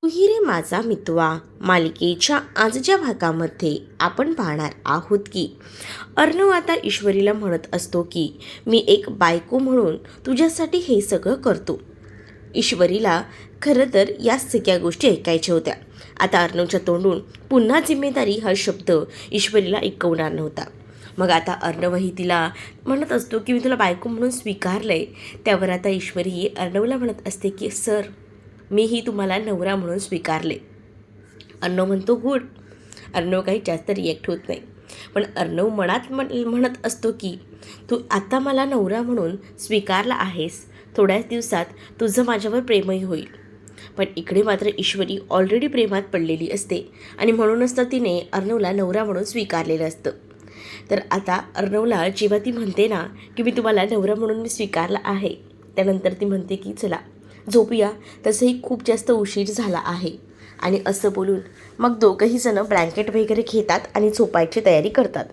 ही रे माझा मितवा मालिकेच्या आजच्या भागामध्ये आपण पाहणार आहोत की अर्णव आता ईश्वरीला म्हणत असतो की मी एक बायको म्हणून तुझ्यासाठी हे सगळं करतो. ईश्वरीला खरं तर या सगळ्या गोष्टी ऐकायच्या होत्या. आता अर्णवच्या तोंडून पुन्हा जिम्मेदारी हा शब्द ईश्वरीला ऐकवणार नव्हता. मग आता अर्णवही तिला म्हणत असतो की मी तुला बायको म्हणून स्वीकारलं आहे. त्यावर आता ईश्वरी अर्णवला म्हणत असते की सर, मीही तुम्हाला नवरा म्हणून स्वीकारले. अर्णव म्हणतो गुड. अर्णव काही जास्त रिॲक्ट होत नाही. पण अर्णव मनात म्हणत असतो की तू आता मला नवरा म्हणून स्वीकारला आहेस, थोड्याच दिवसात तुझं माझ्यावर प्रेमही होईल. पण इकडे मात्र ईश्वरी ऑलरेडी प्रेमात पडलेली असते आणि म्हणूनच तर तिने अर्णवला नवरा म्हणून स्वीकारलेलं असतं. तर आता अर्णवला जेव्हा ती म्हणते ना की मी तुम्हाला नवरा म्हणून मी स्वीकारला आहे, त्यानंतर ती म्हणते की चला झोपूया, तसंही खूप जास्त उशीर झाला आहे. आणि असं बोलून मग दोघंही जणं ब्लँकेट वगैरे घेतात आणि झोपायची तयारी करतात.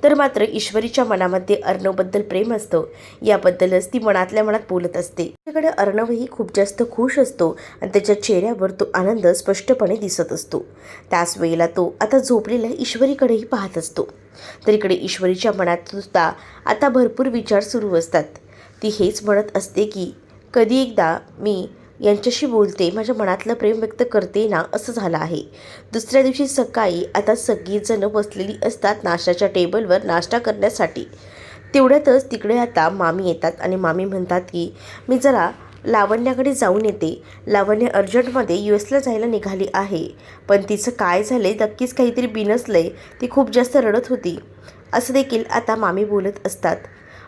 तर मात्र ईश्वरीच्या मनामध्ये अर्णवबद्दल प्रेम असतं, याबद्दलच ती मनातल्या मनात बोलत असते. त्याकडे अर्णवही खूप जास्त खुश असतो आणि त्याच्या चेहऱ्यावर तो आनंद स्पष्टपणे दिसत असतो. त्याच वेळेला तो आता झोपलेल्या ईश्वरीकडेही पाहत असतो. तर इकडे ईश्वरीच्या मनात सुद्धा आता भरपूर विचार सुरू असतात. ती हेच म्हणत असते की कधी एकदा मी यांच्याशी बोलते, माझ्या मनातलं प्रेम व्यक्त करते ना, असं झालं आहे. दुसऱ्या दिवशी सकाळी आता सगळीजणं बसलेली असतात नाश्त्याच्या टेबलवर नाश्ता करण्यासाठी. तेवढ्यातच तिकडे आता मामी येतात आणि मामी म्हणतात की मी जरा लावण्याकडे जाऊन येते. लावण्य अर्जंटमध्ये US जायला निघाली आहे, पण तिचं काय झालं आहे, नक्कीच काहीतरी बिनसलं आहे. ती खूप जास्त रडत होती, असं देखील आता मामी बोलत असतात.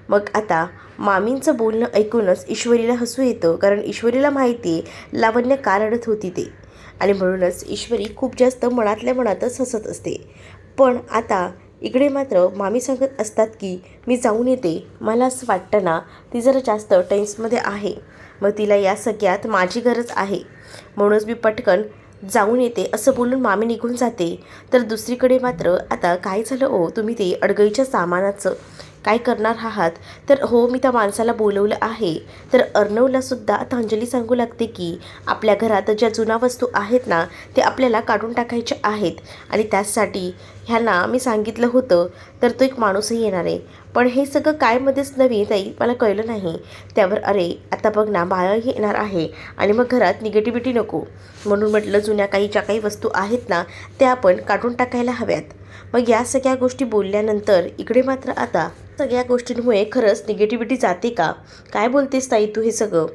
मग आता मामींचं बोलणं ऐकूनच ईश्वरीला हसू येतं, कारण ईश्वरीला माहिती आहे लावण्य का रडत होती ते, आणि म्हणूनच ईश्वरी खूप जास्त मनातल्या मनातच हसत असते. पण आता इकडे मात्र मामी सांगत असतात की मी जाऊन येते, मला असं वाटतं ना ती जरा जास्त टेन्समध्ये आहे, मग तिला या सगळ्यात माझी गरज आहे, म्हणूनच मी पटकन जाऊन येते, असं बोलून मामी निघून जाते. तर दुसरीकडे मात्र आता काय झालं ओ, तुम्ही ते अडगळीच्या सामानाचं काय करणार आहात? तर हो, मी त्या माणसाला बोलवलं आहे. तर अर्णवलासुद्धा आता अंजली सांगू लागते की आपल्या घरात ज्या जुन्या वस्तू आहेत ना ते आपल्याला काढून टाकायच्या आहेत, आणि त्यासाठी ह्यांना मी सांगितलं होतं, तर तो एक माणूसही येणार आहे. पण हे सगळं काय मध्येच नवीन ताई मला कळलं नाही. त्यावर अरे आता बघ ना, बाळही येणार आहे आणि मग घरात निगेटिव्हिटी नको, म्हणून म्हटलं जुन्या ज्या काही वस्तू आहेत ना त्या आपण काढून टाकायला हव्यात. मग या सगळ्या गोष्टी बोलल्यानंतर इकडे मात्र आता सगळ्या गोष्टींमुळे खरंच निगेटिव्हिटी जाते का? काय बोलतेस ताई तू हे सगळं?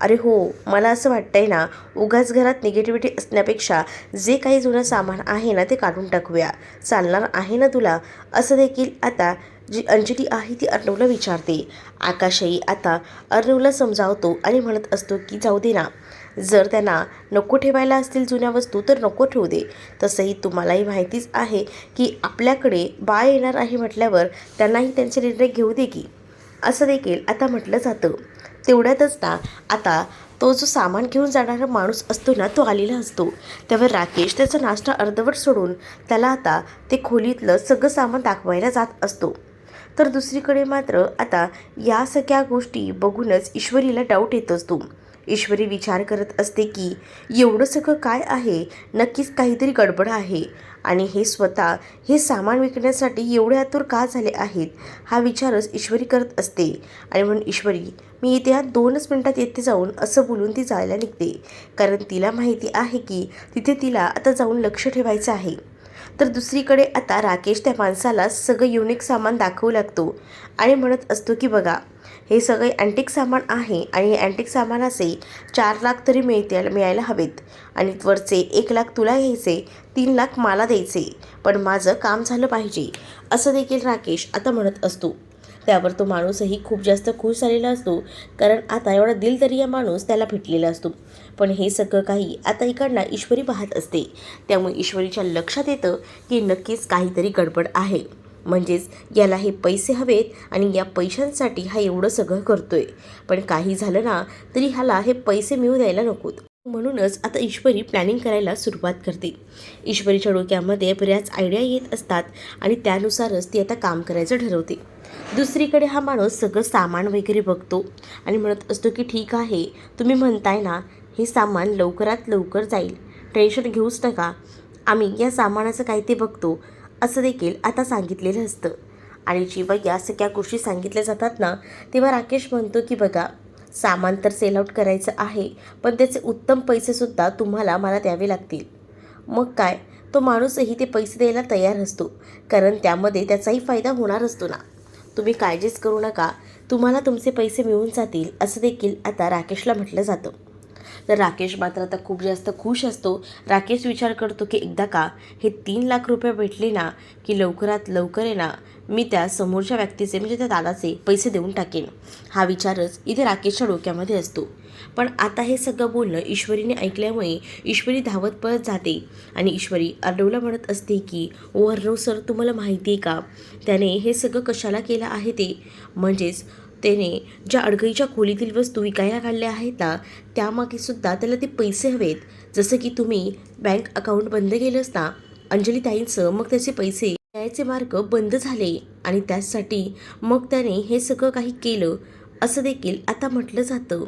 अरे हो, मला असं वाटतंय ना, उगाच घरात निगेटिव्हिटी असण्यापेक्षा जे काही जुनं सामान आहे ना ते काढून टाकूया, चालणार आहे ना तुला? असं देखील आता जी अंजली आहे ती अर्णवला विचारते. आकाशही आता अर्णवला समजावतो आणि म्हणत असतो की जाऊ दे ना, जर त्यांना नको ठेवायला असतील जुन्या वस्तू तर नको ठेवू दे. तसंही तुम्हालाही माहितीच आहे की आपल्याकडे बाळ येणार आहे म्हटल्यावर त्यांनाही त्यांचे निर्णय घेऊ दे की, असं देखील आता म्हटलं जातं. तेवढ्यातच ना आता तो जो सामान घेऊन जाणारा माणूस असतो ना तो आलेला असतो. त्यावर राकेश त्याचा नाश्ता अर्धवट सोडून त्याला आता ते खोलीतलं सगळं सामान दाखवायला जात असतो. तर दुसरीकडे मात्र आता या सगळ्या गोष्टी बघूनच ईश्वरीला डाऊट येत असतो. ईश्वरी विचार करत असते की एवढं सगळं काय आहे, नक्कीच काहीतरी गडबड आहे, आणि हे स्वतः हे सामान विकण्यासाठी एवढे आतुर का झाले आहेत, हा विचारच ईश्वरी करत असते. आणि म्हणून ईश्वरी मी येत्या 2च मिनिटात येथे जाऊन असं बोलून ती जायला निघते, कारण तिला माहिती आहे की तिथे तिला आता जाऊन लक्ष ठेवायचं आहे. तर दुसरीकडे आता राकेश त्या माणसाला सगळं युनिक सामान दाखवू लागतो आणि म्हणत असतो की बघा, हे सगळे अँटिक सामान आहे आणि अँटिक सामानाचे 4 लाख तरी मिळायला हवेत, आणि वरचे 1 लाख तुला घ्यायचे, 3 लाख मला द्यायचे, पण माझं काम झालं पाहिजे, असं देखील राकेश आता म्हणत असतो. त्यावर तो माणूसही खूप जास्त खुश झालेला असतो, कारण आता एवढा दिलदरी या माणूस त्याला भेटलेला असतो. पण हे सगळं काही आता इकडनं ईश्वरी पाहत असते. त्यामुळे ईश्वरीच्या लक्षात येतं की नक्कीच काहीतरी गडबड आहे, म्हणजेच याला हे पैसे हवेत आणि या पैशांसाठी हा एवढं सगळं करतोय. पण काही झालं ना तरी ह्याला हे पैसे मिळू द्यायला नकोत. म्हणूनच आता ईश्वरी प्लॅनिंग करायला सुरुवात करते. ईश्वरीच्या डोक्यामध्ये बऱ्याच आयडिया येत असतात आणि त्यानुसारच ती आता काम करायचं ठरवते. दुसरीकडे हा माणूस सगळं सामान वगैरे बघतो आणि म्हणत असतो की ठीक आहे, तुम्ही म्हणताय ना हे सामान लवकरात लवकर जाईल, टेन्शन घेऊच नका, आम्ही या सामानाचं काय ते बघतो, असं देखील आता सांगितलेलं असतं. आणि जेव्हा या सगळ्या गोष्टी सांगितल्या जातात ना, तेव्हा राकेश म्हणतो की बघा, सामान तर सेल आउट करायचं आहे, पण त्याचे उत्तम पैसेसुद्धा तुम्हाला मला द्यावे लागतील. मग काय, तो माणूसही ते पैसे द्यायला तयार असतो, कारण त्यामध्ये त्याचाही फायदा होणार असतो ना. तुम्ही काळजीच करू नका, तुम्हाला तुमचे पैसे मिळून जातील, असं देखील आता राकेशला म्हटलं जातं. तर राकेश मात्र आता खूप जास्त खुश असतो. राकेश विचार करतो की एकदा का हे 3 लाख रुपये भेटले ना, की लवकरात लवकर आहे ना, मी त्या समोरच्या व्यक्तीचे म्हणजे त्या दादाचे पैसे देऊन टाकेन. हा विचारच इथे राकेशच्या डोक्यामध्ये असतो. पण आता हे सगळं बोलणं ईश्वरीने ऐकल्यामुळे ईश्वरी धावत पळत जाते आणि ईश्वरी अर्णवला म्हणत असते की ओ अर्णव सर, तुम्हाला माहिती आहे का त्याने हे सगळं कशाला केलं आहे ते, म्हणजेच त्याने ज्या अडगळीच्या खोलीतील वस्तू विकायला काढल्या आहेत ना, त्यामागेसुद्धा त्याला ते पैसे हवेत. जसं की तुम्ही बँक अकाउंट बंद केलं असता अंजली ताईंचं, मग त्याचे पैसे द्यायचे मार्ग बंद झाले आणि त्यासाठी मग त्याने हे सगळं काही केलं, असं देखील आता म्हटलं जातं.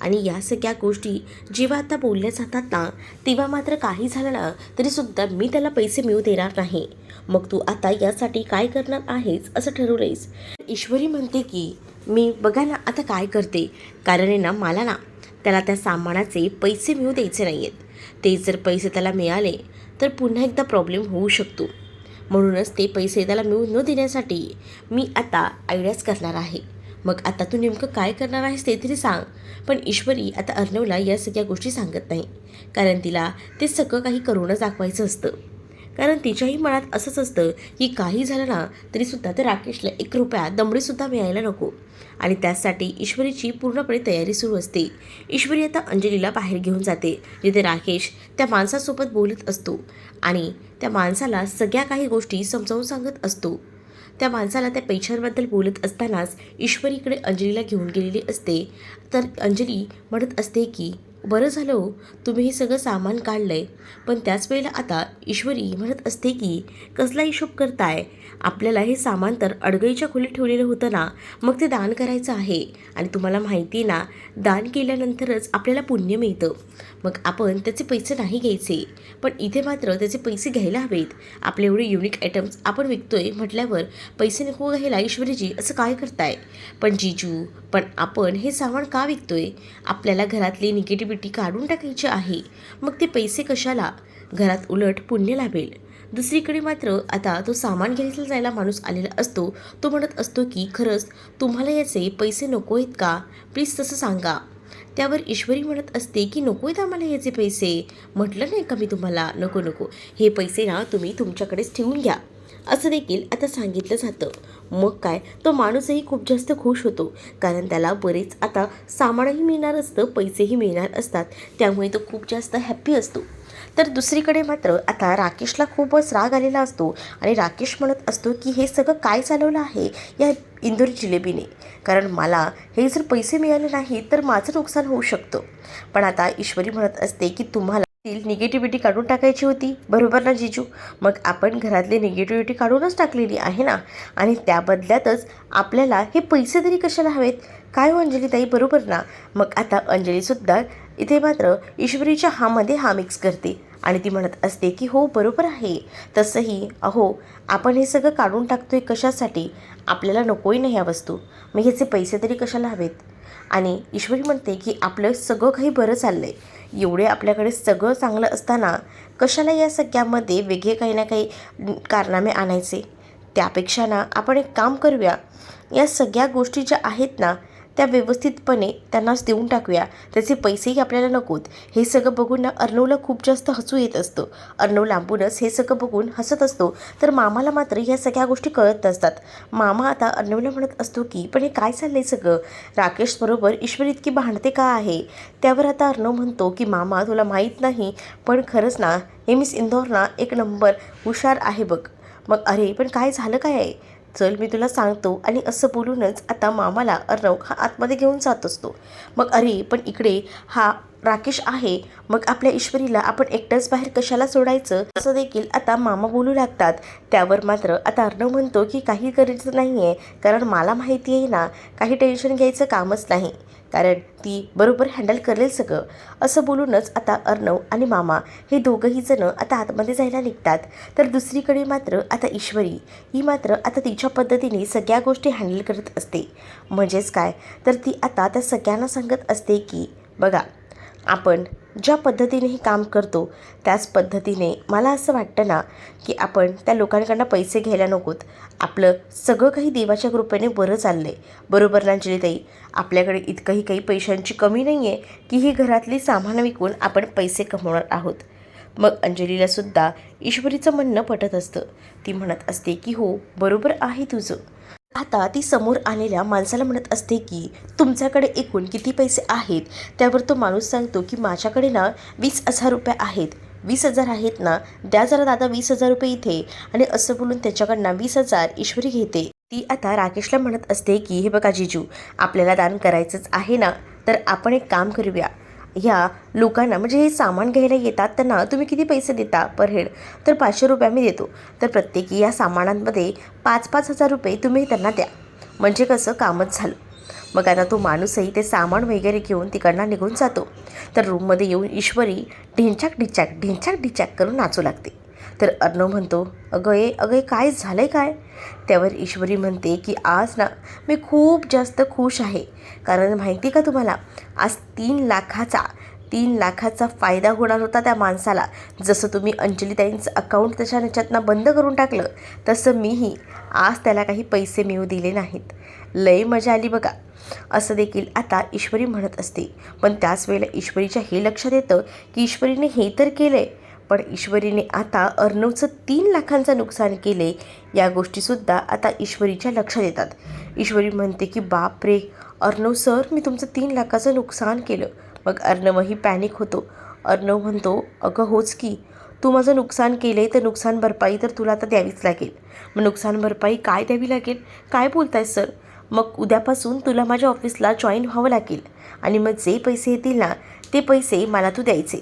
आणि या सगळ्या गोष्टी जेव्हा आता बोलल्या जातात ना, तेव्हा मात्र काही झालं ना तरीसुद्धा मी त्याला पैसे मिळू देणार नाही. मग तू आता यासाठी काय करणार आहेस असं ठरवलंयस. ईश्वरी म्हणते की मी बघा ना आता काय करते, कारण आहे ना मला ना त्याला त्या सामानाचे पैसे मिळू द्यायचे नाही आहेत. ते जर पैसे त्याला मिळाले तर पुन्हा एकदा प्रॉब्लेम होऊ शकतो. म्हणूनच ते पैसे त्याला मिळू न देण्यासाठी मी आता आयडियाज करणार आहे. मग आता तू नेमकं काय करणार आहेस ते तरी सांग. पण ईश्वरी आता अर्णवला या सगळ्या गोष्टी सांगत नाही, कारण तिला ते सगळं काही करूनच दाखवायचं असतं. कारण तिच्याही मनात असंच असतं की काही झालं ना तरीसुद्धा त्या राकेशला 1 रुपया दमडीसुद्धा मिळायला नको. आणि त्यासाठी ईश्वरीची पूर्णपणे तयारी सुरू असते. ईश्वरी आता अंजलीला बाहेर घेऊन जाते, जिथे राकेश त्या माणसासोबत बोलत असतो आणि त्या माणसाला सगळ्या काही गोष्टी समजावून सांगत असतो. त्या माणसाला त्या पैशांबद्दल बोलत असतानाच ईश्वरीकडे अंजलीला घेऊन गेलेली असते. तर अंजली म्हणत असते की बरं झालं हो तुम्ही हे सगळं सामान काढलं आहे. पण त्याच वेळेला आता ईश्वरी म्हणत असते की कसला हिशोब करताय, आपल्याला हे सामान तर अडगळीच्या खोलीत ठेवलेलं होतं ना, मग ते दान करायचं आहे. आणि तुम्हाला माहिती आहे ना, दान केल्यानंतरच आपल्याला पुण्य मिळतं. मग आपण त्याचे पैसे नाही घ्यायचे, पण इथे मात्र त्याचे पैसे घ्यायला हवेत. आपले एवढे युनिक आयटम्स आपण विकतोय म्हटल्यावर पैसे नको घ्यायला ईश्वरीजी असं काय करताय. पण जीजू, पण आपण हे सामान का विकतोय, आपल्याला घरातली निगेटिव्हिटी काढून टाकायची आहे. मग ते पैसे कशाला, घरात उलट पुण्य लाभेल. दुसरीकडे मात्र आता तो सामान घ्यायला जायला माणूस आलेला असतो. तो म्हणत असतो की खरंच तुम्हाला याचे पैसे नको आहेत का, प्लीज तसं सांगा. त्यावर ईश्वरी म्हणत असते की नको आहेत आम्हाला याचे पैसे, म्हटलं नाही का मी तुम्हाला, नको नको, हे पैसे ना तुम्ही तुमच्याकडेच ठेवून घ्या, असं देखील आता सांगितलं जातं. मग काय, तो माणूसही खूप जास्त खुश होतो, कारण त्याला बरेच आता सामानही मिळणार असतं, पैसेही मिळणार असतात, त्यामुळे तो खूप जास्त हॅप्पी असतो. तर दुसरीकडे मात्र आता राकेशला खूपच राग आलेला असतो आणि राकेश म्हणत असतो की हे सगळं काय चालवलं आहे या इंदोरी जिलेबीने, कारण मला हे जर पैसे मिळाले नाही तर माझं नुकसान होऊ शकतं. पण आता ईश्वरी म्हणत असते की तुम्हाला निगेटिव्हिटी काढून टाकायची होती, बरोबर ना जीजू, मग आपण घरातली निगेटिव्हिटी काढूनच टाकलेली आहे ना, आणि त्या बदल्यातच आपल्याला हे पैसे तरी कशाला हवेत, काय हो अंजलीताई, बरोबर ना. मग आता अंजलीसुद्धा इथे मात्र ईश्वरीच्या हामध्ये हा मिक्स करते आणि ती म्हणत असते की हो बरोबर आहे. तसंही अहो, आपण हे सगळं काढून टाकतोय कशासाठी, आपल्याला नकोही नाही ह्या वस्तू, मग ह्याचे पैसे तरी कशाला हवेत. आणि ईश्वरी म्हणते की आपलं सगळं काही बरं चाललं आहे, एवढे आपल्याकडे सगळं चांगलं असताना कशाला या सगळ्यामध्ये वेगळे काही ना काही कारनामे आणायचे. त्यापेक्षा ना आपण एक काम करूया, या सगळ्या गोष्टी ज्या आहेत ना त्या व्यवस्थितपणे त्यांनाच देऊन टाकूया, त्याचे पैसेही आपल्याला नकोत. हे सगळं बघून ना अर्णवला खूप जास्त हसू येत असतं. अर्णव लांबूनच हे सगळं बघून हसत असतो, तर मामाला मात्र ह्या सगळ्या गोष्टी कळत नसतात. मामा आता अर्णवला म्हणत असतो की पण हे काय चाललं आहे सगळं, राकेशबरोबर ईश्वरी इतकी भांडते का आहे. त्यावर आता अर्णव म्हणतो की मामा तुला माहीत नाही, पण खरंच ना हे मिस इंदोर ना 1 नंबर हुशार आहे बघ. मग अरे पण काय झालं काय आहे, चल मी तुला सांगतो. आणि असं बोलूनच आता मामाला अर्णव हा आतमध्ये घेऊन जात असतो. मग अरे पण इकडे हा राकेश आहे, मग आपल्या ईश्वरीला आपण एकटंच बाहेर कशाला सोडायचं, असं देखील आता मामा बोलू लागतात. त्यावर मात्र आता अर्णव म्हणतो की काही करायचं नाही आहे, कारण मला माहिती आहे ना, काही टेन्शन घ्यायचं कामच नाही, कारण ती बरोबर हँडल करेल सगळं. असं बोलूनच आता अर्णव आणि मामा हे दोघंही जणं आता आतमध्ये जायला निघतात. तर दुसरीकडे मात्र आता ईश्वरी ही मात्र आता तिच्या पद्धतीने सगळ्या गोष्टी हँडल करत असते. म्हणजेच काय, तर ती आता त्या सगळ्यांना सांगत असते की बघा, आपण ज्या पद्धतीने हे काम करतो त्याच पद्धतीने मला असं वाटतं ना की आपण त्या लोकांकडनं पैसे घ्यायला नकोत. आपलं सगळं काही देवाच्या कृपेने बरं चाललं आहे. बरोबर ना अंजलीताई? आपल्याकडे इतकंही काही पैशांची कमी नाही आहे की ही घरातली सामानं विकून आपण पैसे कमवणार आहोत. मग अंजलीलासुद्धा ईश्वरीचं म्हणणं पटत असतं. ती म्हणत असते की हो, बरोबर आहे तुझं. आता ती समोर आलेल्या माणसाला म्हणत असते की तुमच्याकडे एकूण किती पैसे आहेत. त्यावर तो माणूस सांगतो की माझ्याकडे ना 20,000 रुपये आहेत. 20,000 आहेत ना, द्या जरा दादा 20,000 रुपये इथे. आणि असं बोलून त्याच्याकडनं 20,000 ईश्वरी घेते. ती आता राकेशला म्हणत असते की हे बघा जीजू, आपल्याला दान करायचंच आहे ना, तर आपण एक काम करूया. ह्या लोकांना म्हणजे हे सामान घ्यायला येतात त्यांना तुम्ही किती पैसे देता पर हेड? तर 500 रुपये मी देतो. तर प्रत्येकी या सामानांमध्ये 5-5 हजार रुपये तुम्ही त्यांना द्या. म्हणजे कसं कामच झालं. मग आता तो माणूसही ते सामान वगैरे घेऊन तिकडनं निघून जातो. तर रूममध्ये येऊन ईश्वरी ढिंचाक ढिंचाक करून नाचू लागते. तर अर्णव म्हणतो, अगं काय झालं आहे काय? त्यावर ईश्वरी म्हणते की आज ना मी खूप जास्त खुश आहे. कारण माहिती का तुम्हाला, आज 3 लाखाचा फायदा होणार होता त्या माणसाला. जसं तुम्ही अंजलीताईंचं अकाउंट त्याच्या ह्याच्यातनं बंद करून टाकलं, तसं मीही आज त्याला काही पैसे मिळू दिले नाहीत. लई मजा आली बघा, असं देखील आता ईश्वरी म्हणत असते. पण त्याच वेळेला ईश्वरीच्या हे लक्षात येतं की ईश्वरीने हे तर केलं आहे, पण ईश्वरीने आता अर्णवचं 3 लाखांचं नुकसान केले. या गोष्टीसुद्धा आता ईश्वरीच्या लक्षात येतात. ईश्वरी म्हणते की बाप रे अर्णव सर, मी तुमचं 3 लाखाचं नुकसान केलं. मग अर्णवही पॅनिक होतो. अर्णव म्हणतो, अगं होच की, तू माझं नुकसान केलं आहे तर नुकसान भरपाई तर तुला आता द्यावीच लागेल. मग नुकसान भरपाई काय द्यावी लागेल? काय बोलताय सर? मग उद्यापासून तुला माझ्या ऑफिसला जॉईन व्हावं लागेल. आणि मग जे पैसे येतील ना ते पैसे मला तू द्यायचे.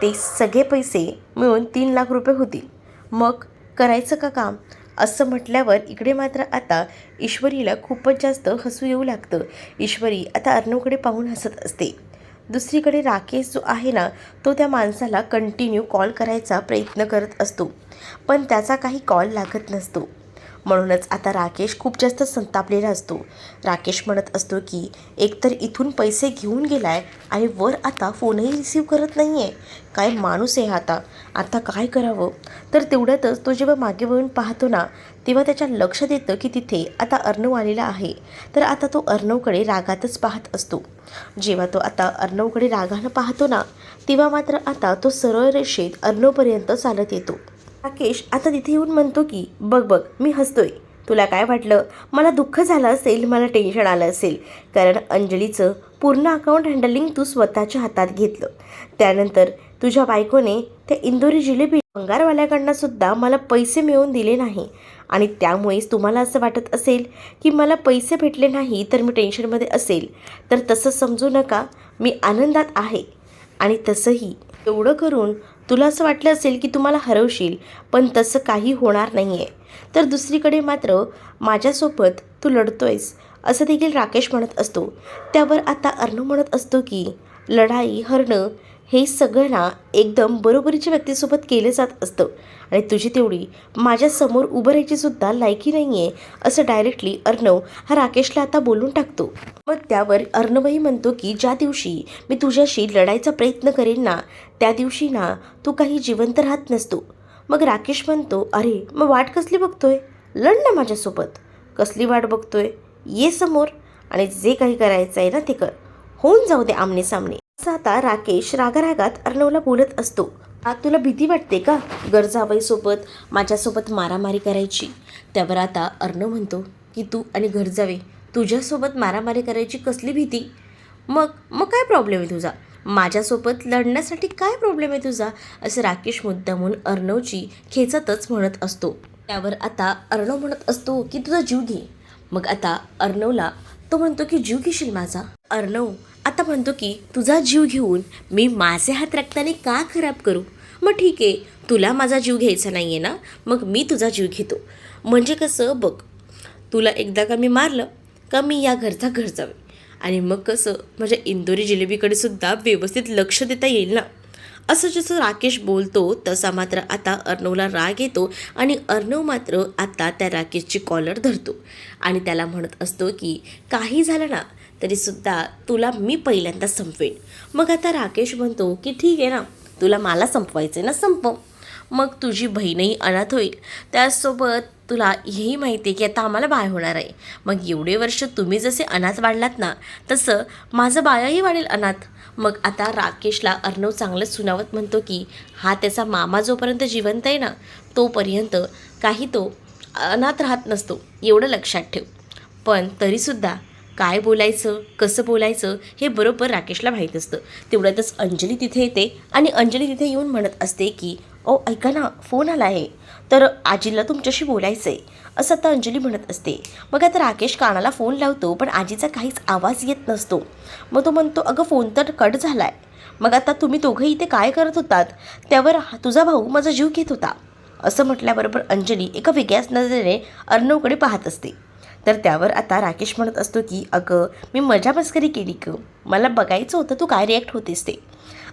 ते सगळे पैसे मिळून 3 लाख रुपये होतील. मग करायचं का काम? असं म्हटल्यावर इकडे मात्र आता ईश्वरीला खूपच जास्त हसू येऊ लागतं. ईश्वरी आता अर्णवकडे पाहून हसत असते. दुसरीकडे राकेश जो आहे ना, तो त्या माणसाला कंटिन्यू कॉल करायचा प्रयत्न करत असतो, पण त्याचा काही कॉल लागत नसतो. म्हणूनच आता राकेश खूप जास्त संतापलेला असतो. राकेश म्हणत असतो की एकतर इथून पैसे घेऊन गेलाय आणि वर आता फोनही रिसीव करत नाही आहे. काय माणूस आहे आता काय करावं? तर तेवढ्यातच तो जेव्हा मागे वळून पाहतो ना, तेव्हा त्याच्या लक्षात येतं की तिथे आता अर्णव आलेला आहे. तर आता तो अर्णवकडे रागातच पाहत असतो. जेव्हा तो आता अर्णवकडे रागानं पाहतो ना, तेव्हा मात्र आता तो सरळ रेषेत अर्णवपर्यंत चालत येतो. राकेश आता तिथे येऊन म्हणतो की बघ मी हसतोय, तुला काय वाटलं? मला दुःख झालं असेल, मला टेन्शन आलं असेल, कारण अंजलीचं पूर्ण अकाउंट हँडलिंग तू स्वतःच्या हातात घेतलं. त्यानंतर तुझ्या बायकोने त्या इंदोरी जिलेबी भंगारवाल्याकडनं सुद्धा मला पैसे मिळवून दिले नाही. आणि त्यामुळेच तुम्हाला असं वाटत असेल की मला पैसे भेटले नाही तर मी टेन्शनमध्ये असेल. तर तसं समजू नका, मी आनंदात आहे. आणि तसंही एवढं करून तुला असं वाटलं असेल की तुम्हाला हरवशील, पण तसं काही होणार नाही आहे. तर दुसरीकडे मात्र माझ्यासोबत तू लढतोयस, असं देखील राकेश म्हणत असतो. त्यावर आता अर्णव म्हणत असतो की लढाई हरणं हे सगळं ना एकदम बरोबरीच्या व्यक्तीसोबत केलं जात असतं, आणि तुझी तेवढी माझ्यासमोर उभं राहायचीसुद्धा लायकी नाही आहे, असं डायरेक्टली अर्णव हा राकेशला आता बोलून टाकतो. मग त्यावर अर्णवही म्हणतो की ज्या दिवशी मी तुझ्याशी लढायचा प्रयत्न करेन ना, त्या दिवशी ना तू काही जिवंत राहत नसतो. मग राकेश म्हणतो, अरे मग वाट कसली बघतोय? लढ ना माझ्यासोबत. कसली वाट बघतोय? ये समोर आणि जे काही करायचं आहे ना ते कर. होऊन जाऊ दे आमने सामने. असं आता राकेश रागारागात अर्णवला बोलत असतो. तुला भीती वाटते का गरजाबाईसोबत माझ्यासोबत मारामारी करायची? त्यावर आता अर्णव म्हणतो की तू आणि गरजावे तुझ्यासोबत मारामारी करायची कसली भीती? मग काय प्रॉब्लेम आहे तुझा? माझ्यासोबत लढण्यासाठी काय प्रॉब्लेम आहे तुझा? असं राकेश मुद्दामून अर्णवची खेचतच म्हणत असतो. त्यावर आता अर्णव म्हणत असतो की तुझा जीव घे. मग आता अर्णवला तो म्हणतो की जीव घेशील माझा? अर्णव आता म्हणतो की तुझा जीव घेऊन मी माझे हात रक्ताने का खराब करू? मग ठीक आहे, तुला माझा जीव घ्यायचा नाही आहे ना, मग मी तुझा जीव घेतो. म्हणजे कसं बघ, तुला एकदा का मी मारलं का मी या घरचा घर जावे, आणि मग कसं माझ्या इंदोरी जिलेबीकडे सुद्धा व्यवस्थित लक्ष देता येईल ना. असं जसं राकेश बोलतो तसा मात्र आता अर्णवला राग येतो आणि अर्णव मात्र आता त्या राकेशची कॉलर धरतो आणि त्याला म्हणत असतो की काही झालं ना तरीसुद्धा तुला मी पहिल्यांदा संपवेन. मग आता राकेश म्हणतो की ठीक आहे ना, तुला मला संपवायचं आहे ना, संपव. मग तुझी बहीणही अनाथ होईल, त्याचसोबत तुला हेही माहिती आहे की आता आम्हाला बाळ होणार आहे. मग एवढे वर्ष तुम्ही जसे अनाथ वाढलात ना तसं माझं बाळही वाढेल अनाथ. मग आता राकेशला अर्णव चांगलंच सुनावत म्हणतो की हा त्याचा मामा जोपर्यंत जिवंत आहे ना तोपर्यंत काही तो अनाथ राहत नसतो, एवढं लक्षात ठेव. पण तरीसुद्धा काय बोलायचं कसं बोलायचं हे बरोबर राकेशला माहीत असतं. तेवढ्यातच अंजली तिथे येते आणि अंजली तिथे येऊन म्हणत असते की ओ ऐका ना, फोन आला आहे, तर आजीला तुमच्याशी बोलायचं आहे, असं आता अंजली म्हणत असते. मग आता राकेश कानाला फोन लावतो पण आजीचा काहीच आवाज येत नसतो. मग तो म्हणतो अगं फोन तर कट झाला आहे. मग आता तुम्ही दोघंही इथे काय करत होतात? त्यावर तुझा भाऊ माझा जीव घेत होता, असं म्हटल्याबरोबर अंजली एका वेगळ्याच नजरेने अर्णवकडे पाहत असते. तर त्यावर आता राकेश म्हणत असतो की अगं मी मजा मस्करी केली ग, मला बघायचं होतं तू काय रिॲक्ट होतेस ते,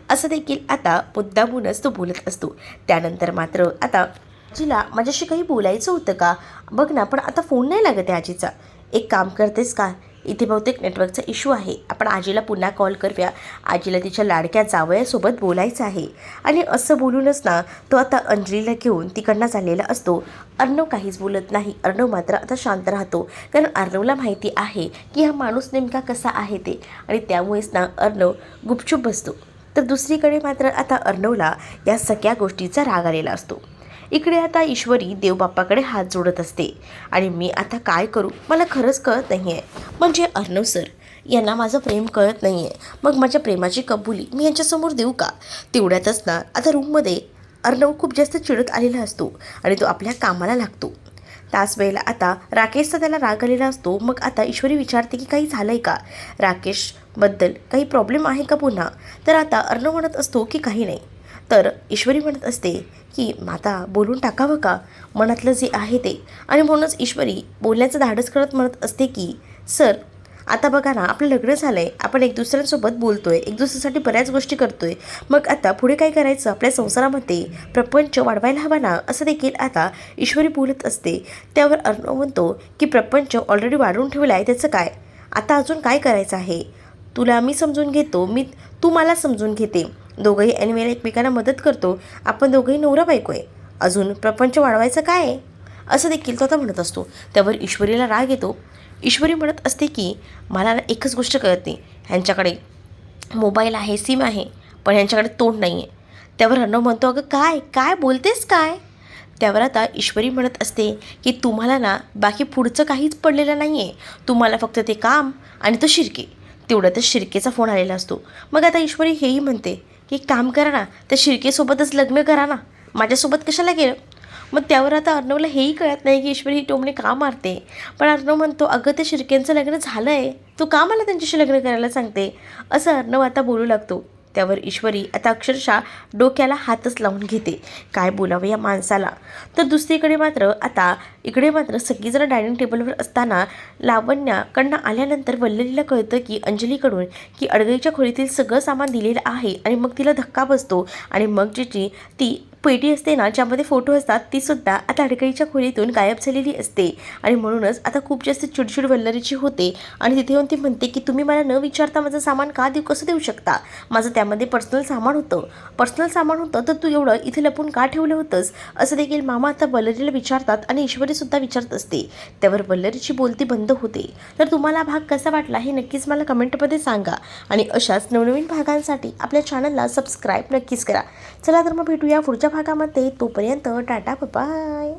असं देखील आता मुद्दामूनच तो बोलत असतो. त्यानंतर मात्र आता आजीला माझ्याशी काही बोलायचं होतं का, बघ ना पण आता फोन नाही लागत आहे आजीचा. एक काम करतेस का, इथे बहुतेक नेटवर्कचा इश्यू आहे, आपण आजीला पुन्हा कॉल करूया, आजीला तिच्या लाडक्या जावयासोबत बोलायचं आहे. आणि असं बोलूनच ना तो आता अंजलीला घेऊन तिकडनं चाललेला असतो. अर्णव काहीच बोलत नाही. अर्णव मात्र आता शांत राहतो, कारण अर्णवला माहिती आहे की हा माणूस नेमका कसा आहे ते, आणि त्यामुळेच ना अर्णव गुपचूप बसतो. तर दुसरीकडे मात्र आता अर्णवला या सगळ्या गोष्टीचा राग आलेला असतो. इकडे आता ईश्वरी देवबाप्पाकडे हात जोडत असते आणि मी आता काय करू मला खरंच कळत नाही आहे. म्हणजे अर्णव सर यांना माझं प्रेम कळत नाही आहे, मग माझ्या प्रेमाची कबुली मी यांच्यासमोर देऊ का? तेवढ्यातच ना आता रूममध्ये अर्णव खूप जास्त चिडत आलेला असतो आणि तो आपल्या कामाला लागतो. त्याच वेळेला आता राकेशचा त्याला राग आलेला असतो. मग आता ईश्वरी विचारते की काही झालं आहे का, राकेशबद्दल काही प्रॉब्लेम आहे का पुन्हा? तर आता अर्णव म्हणत असतो की काही नाही. तर ईश्वरी म्हणत असते की आता बोलून टाकावं का मनातलं जे आहे ते, आणि म्हणूनच ईश्वरी बोलण्याचं धाडस करत म्हणत असते की सर आता बघा ना, आपलं लग्न झालं आहे, आपण एक दुसऱ्यांसोबत बोलतो आहे, एक दुसऱ्यासाठी बऱ्याच गोष्टी करतो आहे, मग आता पुढे काय करायचं, आपल्या संसारामध्ये प्रपंच वाढवायला हवा ना, असं देखील आता ईश्वरी बोलत असते. त्यावर अर्णव म्हणतो की प्रपंच ऑलरेडी वाढवून ठेवला आहे, त्याचं काय, आता अजून काय करायचं आहे, तुला मी समजून घेतो, तू मला समजून घेते, दोघंही ऐनवेळेला एकमेकांना मदत करतो, आपण दोघंही नवरा बायको आहे, अजून प्रपंच वाढवायचं काय आहे, असं देखील तो आता म्हणत असतो. त्यावर ईश्वरीला राग येतो. ईश्वरी म्हणत असते की मला एकच गोष्ट कळत नाही, ह्यांच्याकडे मोबाईल आहे, सिम आहे, पण ह्यांच्याकडे तोंड नाही आहे. त्यावर अर्णव म्हणतो अगं काय काय बोलतेस काय? त्यावर आता ईश्वरी म्हणत असते की तुम्हाला ना बाकी पुढचं काहीच पडलेलं नाही आहे, तुम्हाला फक्त ते काम आणि तो शिर्के. तेवढ्यातच शिर्केचा फोन आलेला असतो. मग आता ईश्वरी हेही म्हणते की काम करा ना, त्या शिर्केसोबतच लग्न करा ना, माझ्यासोबत कशाला गेलं? मग त्यावर आता अर्णवला हेही कळत नाही की ईश्वरी ही टोमणे का मारते. पण अर्णव म्हणतो अगं त्या शिर्केंचं लग्न झालं आहे, तू का मला त्यांच्याशी लग्न करायला सांगते, असं अर्णव आता बोलू लागतो. त्यावर ईश्वरी आता अक्षरशः डोक्याला हातच लावून घेते, काय बोलावं या माणसाला. तर दुसरीकडे मात्र आता इकडे मात्र सगळीजणं डायनिंग टेबलवर असताना लावण्याकडनं आल्यानंतर वल्ललीला कळतं की अंजलीकडून की अडगळीच्या खोलीतील सगळं सामान दिलेलं आहे, आणि मग तिला धक्का बसतो. आणि मग ती पेटी असते ना ज्यामध्ये फोटो असतात तीसुद्धा आता अडगळीच्या खोलीतून गायब झालेली असते. आणि म्हणूनच आता खूप जास्त चिडचिड वल्लरीची होते आणि तिथे येऊन ती म्हणते की तुम्ही मला न विचारता माझं सामान कसं देऊ शकता, माझं त्यामध्ये पर्सनल सामान होतं तर तू एवढं इथे लपून का ठेवलं होतंस, असं देखील मामा आता वल्लरीला विचारतात आणि ईश्वरीसुद्धा विचारत असते. त्यावर वल्लरीची बोलती बंद होते. तर तुम्हाला हा भाग कसा वाटला हे नक्कीच मला कमेंटमध्ये सांगा, आणि अशाच नवनवीन भागांसाठी आपल्या चॅनलला सबस्क्राईब नक्कीच करा. चला तर मग भेटूया पुढच्या भागामध्ये, तोपर्यंत टाटा बाय.